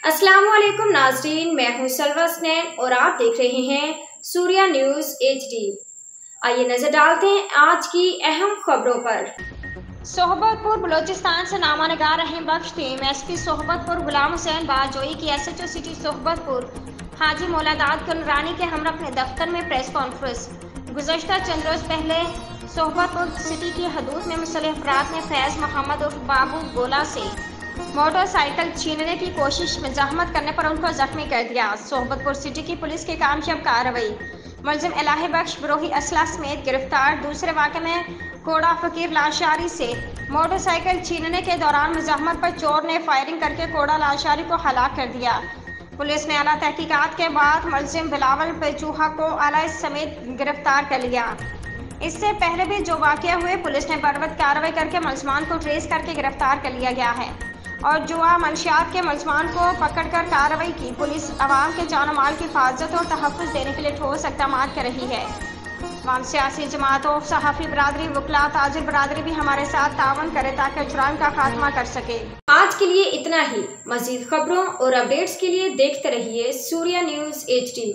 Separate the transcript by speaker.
Speaker 1: अस्सलाम वालेकुम नाज़रीन, मैं हूं सलवा स्नैन और आप देख रहे हैं सूर्या न्यूज़ HD। आइए नजर डालते हैं आज की अहम खबरों पर।
Speaker 2: सोहबतपुर बलोचिस्तान से नामा निगार रहीम बख्श टीम SP सोहबतपुर गुलाम हुसैन बाजोई की SHO सिटी सोहबतपुर हाजी मौलादाद कुनरानी के हमरा अपने दफ्तर में प्रेस कॉन्फ्रेंस। गुज़श्ता चंद रोज पहले सोहबतपुर सिटी की हदूद में मुसल्लह अफराद ने फैज़ मोहम्मद उर्फ बाबू गोला से मोटरसाइकिल छीनने की कोशिश में जहमत करने पर उनको जख्मी कर दिया। सोहबतपुर सिटी की पुलिस की कामयाब कार्रवाई, मुलजिम इलाही बख्श बरोही असला समेत गिरफ्तार। दूसरे वाक़े में कोड़ा फकीर लाशारी से मोटरसाइकिल छीनने के दौरान मुजम्मत पर चोर ने फायरिंग करके कोड़ा लाशारी को हलाक कर दिया। पुलिस ने आला तहकीकात के बाद मुलजिम बिलावल पेचूहा को आला समेत गिरफ्तार कर लिया। इससे पहले भी जो वाक़या हुए, पुलिस ने बरवक्त कार्रवाई करके मुलजमान को ट्रेस करके गिरफ्तार कर लिया गया है और जुआ मंशियात के मुलजमान को पकड़कर कार्रवाई की। पुलिस अवाम के जान और माल की हिफाजत और तहफ़्फ़ुज़ देने के लिए ठोस इक़दाम कर रही है। तमाम सियासी जमातों, सहाफ़ी बरादरी, वकला, ताजिर बरादरी भी हमारे साथ तावन करे ताकि जुर्म का खात्मा कर सके।
Speaker 1: आज के लिए इतना ही। मज़ीद खबरों और अपडेट्स के लिए देखते रहिए सूर्या न्यूज़ HD।